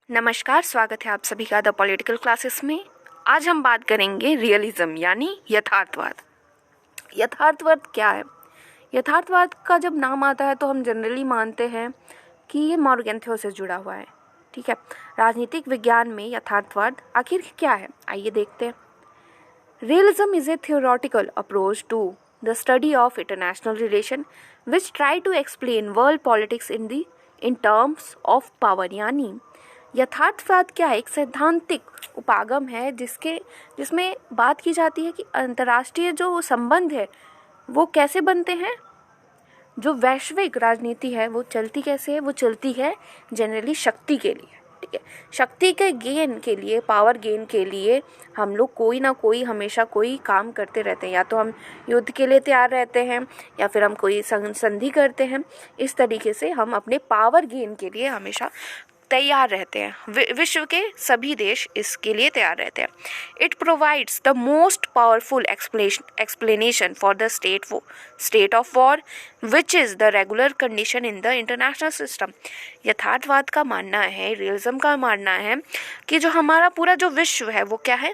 नमस्कार, स्वागत है आप सभी का द पॉलिटिकल क्लासेस में। आज हम बात करेंगे रियलिज्म यानी यथार्थवाद। यथार्थवाद क्या है? यथार्थवाद का जब नाम आता है तो हम जनरली मानते हैं कि ये मॉर्गन थ्योरी से जुड़ा हुआ है। ठीक है, राजनीतिक विज्ञान में यथार्थवाद आखिर क्या है, आइए देखते हैं। Realism is a theoretical approach to the study of international relation which try to explain world politics in terms of power। यानी यथार्थवाद क्या है? एक सैद्धांतिक उपागम है जिसमें बात की जाती है कि अंतर्राष्ट्रीय जो संबंध है वो कैसे बनते हैं। जो वैश्विक राजनीति है वो चलती कैसे है? वो चलती है जनरली शक्ति के लिए। ठीक है, शक्ति के गेन के लिए, पावर गेन के लिए हम लोग कोई ना कोई हमेशा कोई काम करते रहते हैं। या तो हम युद्ध के लिए तैयार रहते हैं या फिर हम कोई संधि करते हैं। इस तरीके से हम अपने पावर गेन के लिए हमेशा तैयार रहते हैं। विश्व के सभी देश इसके लिए तैयार रहते हैं। It provides the most powerful explanation for the state of war which is the regular condition in the international system. यथार्थवाद का मानना है, रियलिज्म का मानना है कि जो हमारा पूरा जो विश्व है वो क्या है?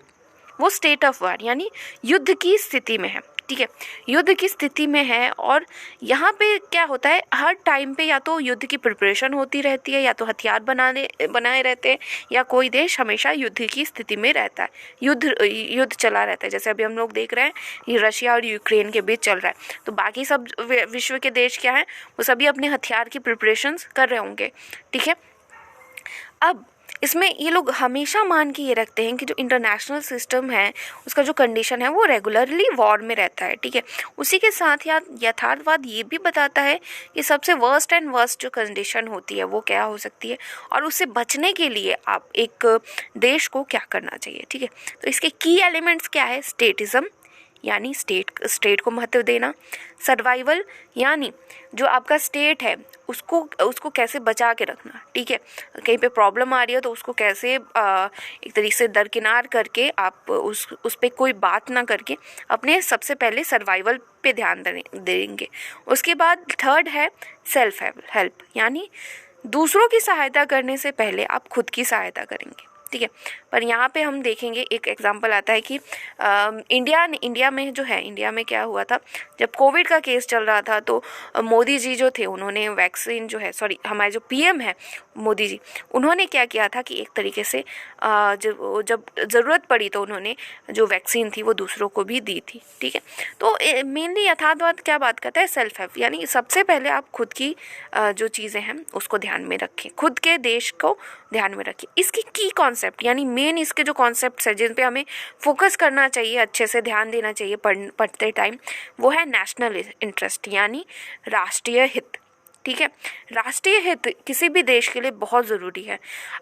वो स्टेट ऑफ वॉर यानी युद्ध की स्थिति में है। ठीक है, युद्ध की स्थिति में है और यहाँ पे क्या होता है, हर टाइम पे या तो युद्ध की प्रिपरेशन होती रहती है या तो हथियार बनाए रहते हैं या कोई देश हमेशा युद्ध की स्थिति में रहता है। युद्ध चला रहता है। जैसे अभी हम लोग देख रहे हैं ये रशिया और यूक्रेन के बीच चल रहा है, तो बाकी सब विश्व के देश क्या है, वो सभी अपने हथियार की प्रिपरेशंस कर रहे होंगे। ठीक है, अब इसमें ये लोग हमेशा मान के ये रखते हैं कि जो इंटरनेशनल सिस्टम है उसका जो कंडीशन है वो रेगुलरली वॉर में रहता है। ठीक है, उसी के साथ यथार्थवाद ये भी बताता है कि सबसे वर्स्ट एंड वर्स्ट जो कंडीशन होती है वो क्या हो सकती है और उससे बचने के लिए आप एक देश को क्या करना चाहिए। ठीक है, तो इसके की एलिमेंट्स क्या है? स्टेटिज्म यानी स्टेट को महत्व देना, सर्वाइवल यानी जो आपका स्टेट है उसको कैसे बचा के रखना। ठीक है, कहीं पे प्रॉब्लम आ रही है तो उसको कैसे एक तरीके से दरकिनार करके आप उस पे कोई बात ना करके अपने सबसे पहले सर्वाइवल पे ध्यान देंगे। उसके बाद थर्ड है सेल्फ हेल्प यानी दूसरों की सहायता करने से पहले आप खुद की सहायता करेंगे। ठीक है, पर यहाँ पे हम देखेंगे एक एग्जांपल आता है कि इंडिया में क्या हुआ था, जब कोविड का केस चल रहा था तो मोदी जी जो थे उन्होंने वैक्सीन हमारे जो पीएम है मोदी जी, उन्होंने क्या किया था कि एक तरीके से जब ज़रूरत पड़ी तो उन्होंने जो वैक्सीन थी वो दूसरों को भी दी थी। ठीक है, तो मेनली यथार्थवाद क्या बात करता है? सेल्फ हेल्प यानी सबसे पहले आप खुद की जो चीज़ें हैं उसको ध्यान में रखें, खुद के देश को ध्यान में रखें। इसकी की कॉन्सेप्ट यानी मेन इसके जो कॉन्सेप्ट्स हैं जिन पे हमें फोकस करना चाहिए, अच्छे से ध्यान देना चाहिए पढ़ते टाइम, वो है नेशनल इंटरेस्ट यानी राष्ट्रीय हित। ठीक है, राष्ट्रीय हित किसी भी देश के लिए बहुत ज़रूरी है।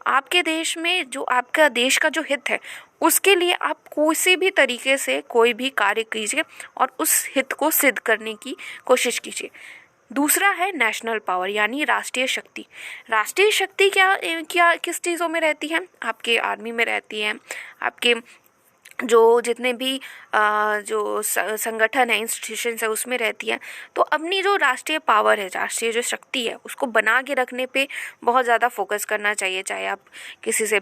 आपके देश में जो आपका देश का जो हित है उसके लिए आप किसी भी तरीके से कोई भी कार्य कीजिए और उस हित को सिद्ध करने की कोशिश कीजिए। दूसरा है नेशनल पावर यानी राष्ट्रीय शक्ति। राष्ट्रीय शक्ति क्या किस चीज़ों में रहती है? आपके आर्मी में रहती है, आपके जो जितने भी जो संगठन है, इंस्टीट्यूशंस है, उसमें रहती है। तो अपनी जो राष्ट्रीय पावर है, राष्ट्रीय जो शक्ति है, उसको बना के रखने पे बहुत ज़्यादा फोकस करना चाहिए। चाहे आप किसी से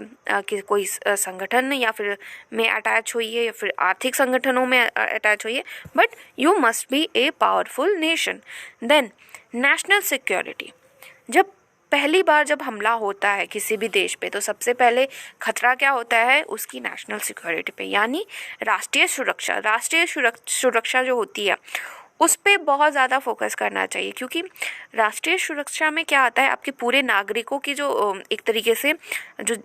कोई संगठन या फिर में अटैच होइए या फिर आर्थिक संगठनों में अटैच होइए, but you must be a powerful nation. Then national security, जब पहली बार जब हमला होता है किसी भी देश पे तो सबसे पहले खतरा क्या होता है? उसकी नेशनल सिक्योरिटी पे यानी राष्ट्रीय सुरक्षा जो होती है उस पे बहुत ज़्यादा फोकस करना चाहिए, क्योंकि राष्ट्रीय सुरक्षा में क्या आता है, आपके पूरे नागरिकों की जो एक तरीके से जो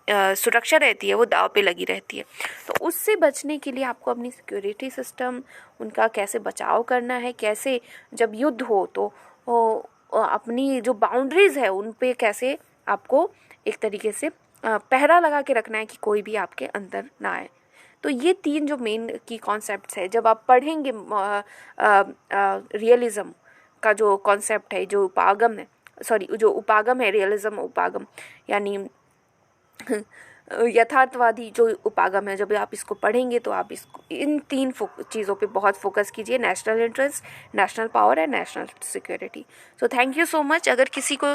सुरक्षा रहती है वो दाव पे लगी रहती है। तो उससे बचने के लिए आपको अपनी सिक्योरिटी सिस्टम उनका कैसे बचाव करना है, कैसे जब युद्ध हो तो अपनी जो बाउंड्रीज़ है उन पे कैसे आपको एक तरीके से पहरा लगा के रखना है कि कोई भी आपके अंदर ना आए। तो ये तीन जो मेन की कॉन्सेप्ट्स है, जब आप पढ़ेंगे रियलिज्म का जो कॉन्सेप्ट है, जो उपागम है रियलिज्म उपागम यानी यथार्थवादी जो उपागम है, जब आप इसको पढ़ेंगे तो आप इसको इन तीन चीज़ों पे बहुत फोकस कीजिए, national interest, national power and national security. So thank you so much. अगर किसी को